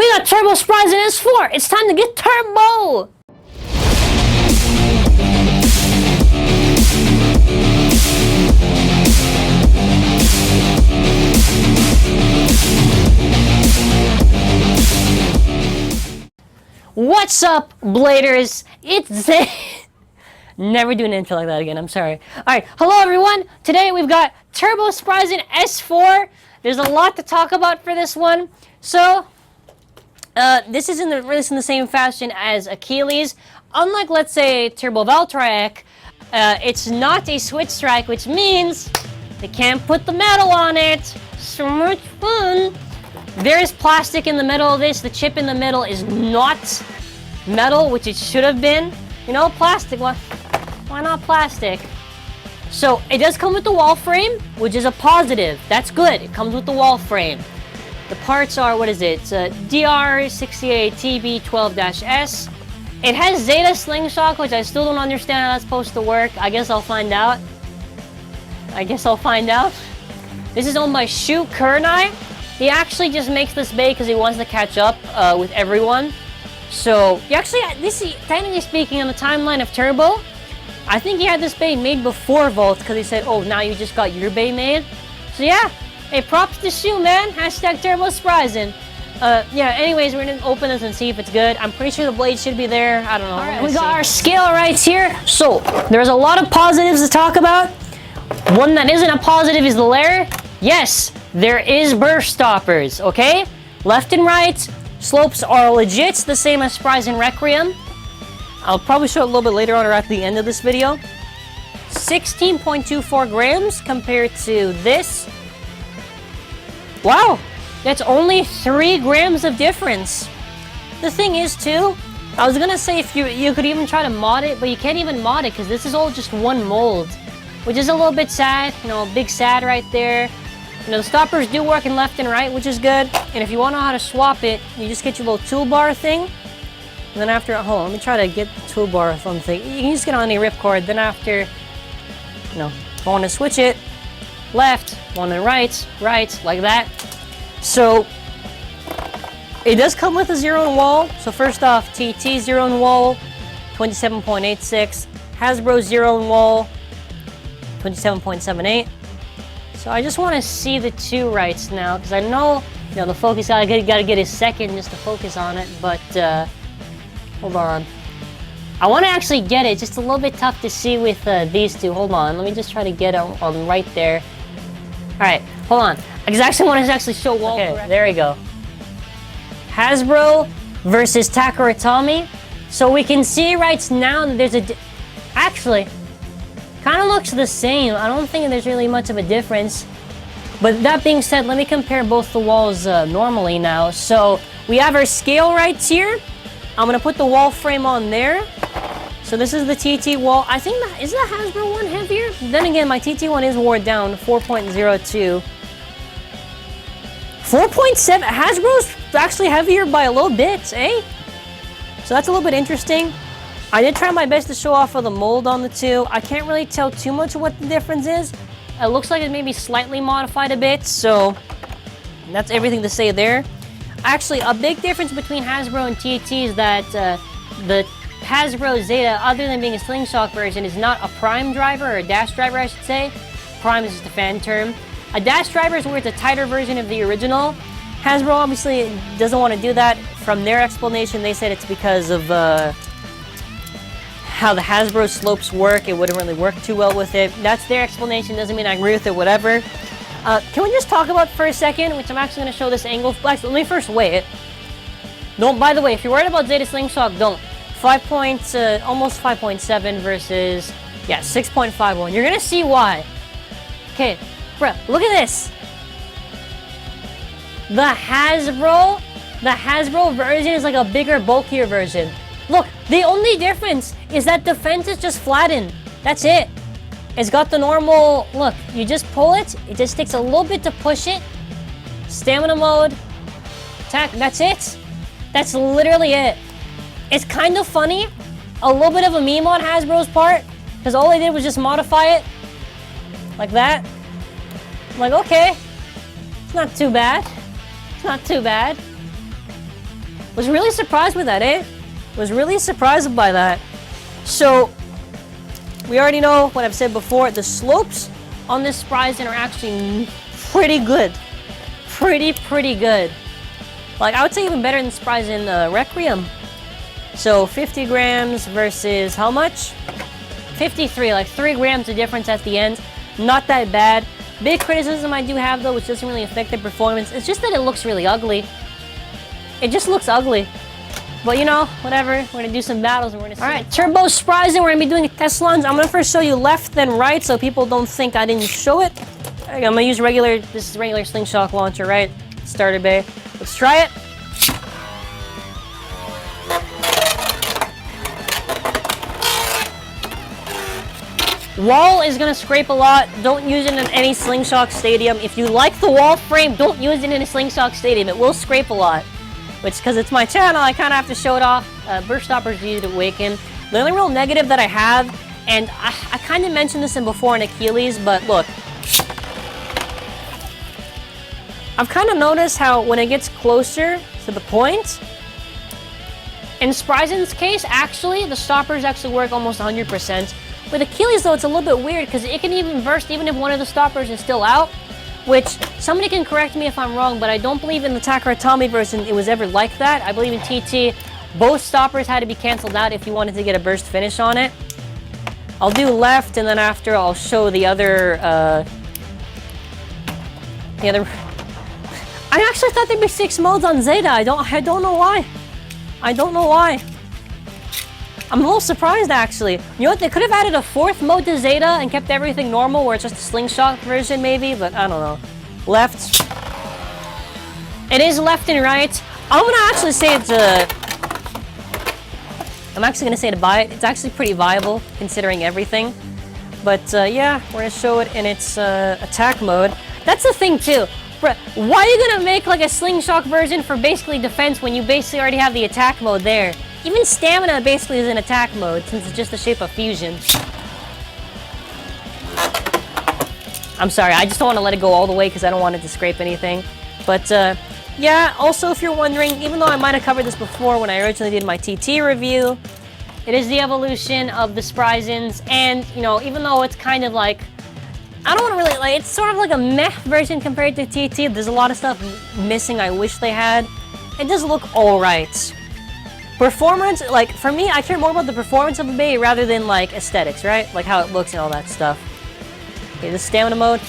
We got Turbo Spryzen S4. It's time to get turbo. What's up, Bladers? It's Zeta. Never do an intro like that again, I'm sorry. Alright, hello everyone. Today we've got Turbo Spryzen S4. There's a lot to talk about for this one. So, this isn't released in the same fashion as Achilles. Unlike, let's say, Turbo Valtryek, it's not a switch strike, which means they can't put the metal on it. So much fun. There is plastic in the middle of this. The chip in the middle is not metal, which it should have been. You know, plastic. Why not plastic? So it does come with the wall frame, which is a positive. That's good. It comes with the wall frame. The parts are, what is it? It's DR68TB12-S. It has Zeta-S Slingshock, which I still don't understand how that's supposed to work. I guess I'll find out. This is owned by Shu Kurnai. He actually just makes this bait because he wants to catch up with everyone. So, technically speaking, on the timeline of Turbo, I think he had this bait made before Volt because he said, oh, now you just got your bait made. So yeah, hey, props to Shu, man. Hashtag Turbo Spryzen. Yeah, anyways, we're gonna open this and see if it's good. I'm pretty sure the blade should be there. I don't know. Alright, we got our scale rights here. So, there's a lot of positives to talk about. One that isn't a positive is the layer. Yes, there is burst stoppers, okay? Left and right. Slopes are legit the same as Spryzen Requiem. I'll probably show it a little bit later on or at the end of this video. 16.24 grams compared to this. Wow, that's only 3 grams of difference. The thing is too, I was gonna say if you could even try to mod it, but you can't even mod it because this is all just one mold, which is a little bit sad. You know, big sad right there. You know, the stoppers do work in left and right, which is good. And if you want to know how to swap it, you just get your little toolbar thing. And then after, hold on, let me try to get the toolbar thing. You can just get on the ripcord. Then after, you know, if I want to switch it, left, one to right, like that. So, it does come with a zero in wall. So first off, TT zero in wall, 27.86. Hasbro zero in wall, 27.78. So I just want to see the two rights now, because I know, you know, the focus guy gotta get his second just to focus on it, but hold on. I want to actually get it, just a little bit tough to see with these two. Hold on, let me just try to get it on right there. Alright, hold on. Because I actually want to actually show wall. Okay, there we go. Hasbro versus Takara Tomy. So we can see right now that there's actually, kind of looks the same. I don't think there's really much of a difference. But that being said, let me compare both the walls normally now. So we have our scale rights here. I'm going to put the wall frame on there. So this is the TT wall. I think is the Hasbro one heavier? Then again, my TT one is wore down, 4.02. 4.7, Hasbro's actually heavier by a little bit, eh? So that's a little bit interesting. I did try my best to show off of the mold on the two. I can't really tell too much of what the difference is. It looks like it may be slightly modified a bit, so that's everything to say there. Actually, a big difference between Hasbro and TT is that the Hasbro Zeta, other than being a Slingshock version, is not a prime driver, or a dash driver I should say. Prime is just a fan term. A dash driver is where it's a tighter version of the original. Hasbro obviously doesn't want to do that. From their explanation, they said it's because of how the Hasbro slopes work. It wouldn't really work too well with it. That's their explanation. Doesn't mean I agree with it, whatever. Can we just talk about for a second, which I'm actually going to show this angle. Let me first weigh it. Don't, by the way, if you're worried about Zeta Slingshock, don't. Almost 5.7 versus, yeah, 6.51. You're going to see why. Okay, bro, look at this. The Hasbro version is like a bigger, bulkier version. Look, the only difference is that the fence is just flattened. That's it. It's got the normal, look, you just pull it. It just takes a little bit to push it. Stamina mode. Attack, that's it. That's literally it. It's kind of funny. A little bit of a meme on Hasbro's part. Because all they did was just modify it. Like that. I'm like, okay. It's not too bad. It's not too bad. Was really surprised with that, eh? Was really surprised by that. So, we already know what I've said before. The slopes on this Spryzen are actually pretty good. Pretty good. Like, I would say even better than Spryzen Requiem. So, 50 grams versus how much? 53, like 3 grams of difference at the end. Not that bad. Big criticism I do have though, which doesn't really affect the performance, it's just that it looks really ugly. It just looks ugly. But you know, whatever, we're gonna do some battles and we're gonna see. Alright, Turbo Spryzen, we're gonna be doing test runs. I'm gonna first show you left then right so people don't think I didn't show it. I'm gonna use this is regular Slingshock launcher, right? Starter bay. Let's try it. Wall is gonna scrape a lot. Don't use it in any Slingshock stadium. If you like the wall frame, don't use it in a Slingshock stadium. It will scrape a lot. Which, because it's my channel, I kind of have to show it off. Burst stoppers easy to awaken. The only real negative that I have, and I kind of mentioned this in before in Achilles, but look. I've kind of noticed how when it gets closer to the point, in Spryzen's case, actually, the stoppers actually work almost 100%. With Achilles, though, it's a little bit weird because it can even burst even if one of the stoppers is still out, which somebody can correct me if I'm wrong, but I don't believe in the Takara Tomy version it was ever like that. I believe in TT, both stoppers had to be canceled out if you wanted to get a burst finish on it. I'll do left, and then after I'll show the other. I actually thought there'd be 6 modes on Zeta. I don't know why. I don't know why. I'm a little surprised, actually. You know what? They could have added a 4th mode to Zeta and kept everything normal, where it's just a Slingshot version, maybe, but I don't know. Left. It is left and right. I'm gonna actually say it's I'm actually gonna say to buy it. It's actually pretty viable, considering everything. But, yeah, we're gonna show it in its attack mode. That's the thing, too. Bruh, why are you gonna make, like, a Slingshock version for basically defense when you basically already have the attack mode there? Even stamina basically is in attack mode since it's just the shape of fusion. I'm sorry, I just don't want to let it go all the way because I don't want it to scrape anything. But yeah, also if you're wondering, even though I might have covered this before when I originally did my TT review, it is the evolution of the Spryzens, and you know, even though it's kind of like, I don't want to really, like, it's sort of like a meh version compared to TT. There's a lot of stuff missing I wish they had. It does look alright. Performance, like, for me, I care more about the performance of the Bay rather than, like, aesthetics, right? Like, how it looks and all that stuff. Okay, this stamina mode.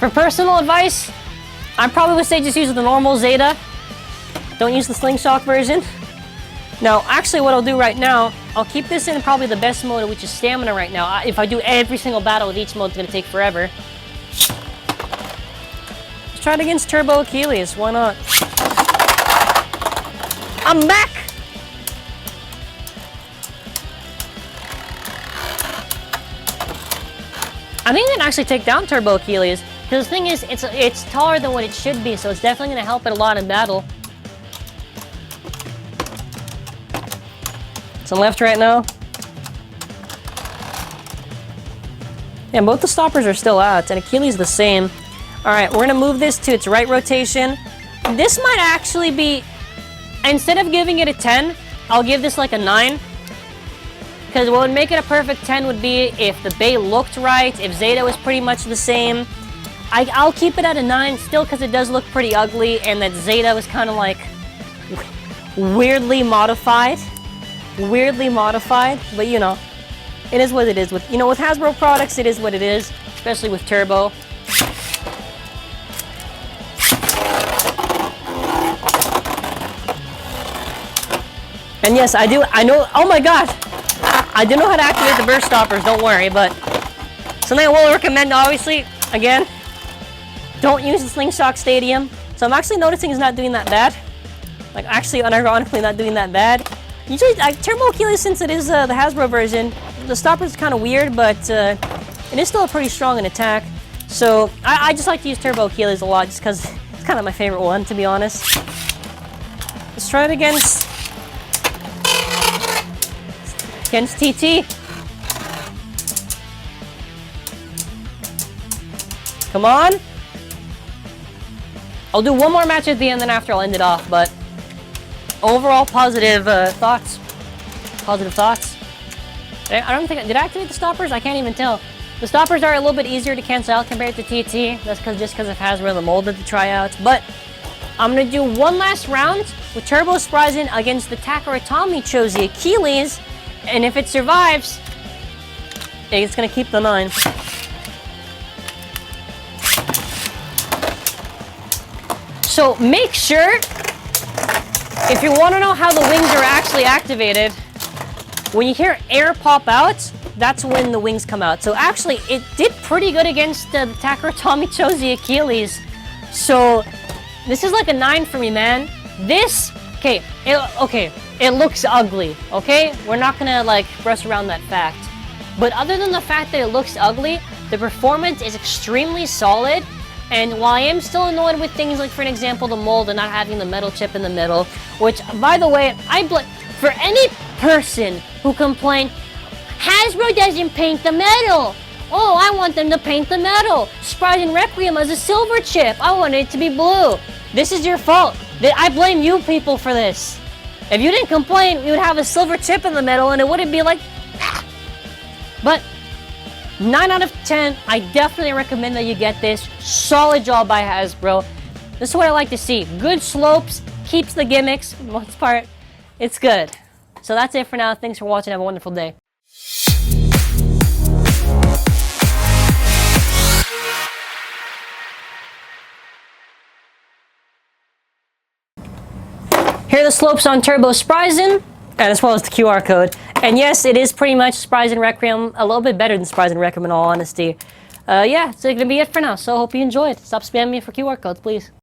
For personal advice, I probably would say just use the normal Zeta. Don't use the Slingshock version. Now, actually, what I'll do right now, I'll keep this in probably the best mode, which is stamina right now. If I do every single battle with each mode, it's going to take forever. Let's try it against Turbo Achilles. Why not? I'm back! I think they can actually take down Turbo Achilles, because the thing is, it's taller than what it should be, so it's definitely going to help it a lot in battle. It's on left right now. Yeah, both the stoppers are still out, and Achilles the same. Alright, we're going to move this to its right rotation. This might actually be... Instead of giving it a 10, I'll give this like a 9. Because what would make it a perfect 10 would be if the Bay looked right, if Zeta was pretty much the same. I'll keep it at a 9 still because it does look pretty ugly, and that Zeta was kind of like weirdly modified. Weirdly modified, but you know, it is what it is. With Hasbro products, it is what it is, especially with Turbo. And yes, I know, oh my god! I do know how to activate the burst stoppers, don't worry, but something I will recommend, obviously, again, don't use the Slingshock Stadium. So I'm actually noticing it's not doing that bad. Like, actually, unironically not doing that bad. Usually, Turbo Achilles, since it is the Hasbro version, the stopper is kind of weird, but it is still pretty strong in attack. So I just like to use Turbo Achilles a lot, just because it's kind of my favorite one, to be honest. Let's try it against TT. Come on. I'll do one more match at the end, then after I'll end it off. But overall, positive thoughts. Positive thoughts. I don't think, did I activate the stoppers? I can't even tell. The stoppers are a little bit easier to cancel out compared to TT. That's just because of Hasbro and the molded to try out. But I'm gonna do one last round with Turbo Spryzen against the Takara Tomy chose the Achilles, and if it survives, it's gonna keep the 9. So make sure, if you want to know how the wings are actually activated, when you hear air pop out, that's when the wings come out. So actually, it did pretty good against the Takara Tomy chose the Achilles. So this is like a 9 for me, man. This, okay, it looks ugly, okay? We're not gonna like brush around that fact. But other than the fact that it looks ugly, the performance is extremely solid. And while I am still annoyed with things like, for an example, the mold and not having the metal chip in the middle, which, by the way, for any person who complained, Hasbro doesn't paint the metal. Oh, I want them to paint the metal. Spryzen Requiem has a silver chip. I want it to be blue. This is your fault. I blame you people for this. If you didn't complain, you would have a silver chip in the middle and it wouldn't be like, ah. But 9 out of 10, I definitely recommend that you get this. Solid job by Hasbro. This is what I like to see. Good slopes, keeps the gimmicks, for the most part. It's good. So that's it for now. Thanks for watching. Have a wonderful day. Here are the slopes on Turbo Spryzen, and as well as the QR code. And yes, it is pretty much Spryzen Requiem, a little bit better than Spryzen Requiem in all honesty. Yeah, so it's gonna be it for now, so I hope you enjoyed. Stop spamming me for QR codes, please.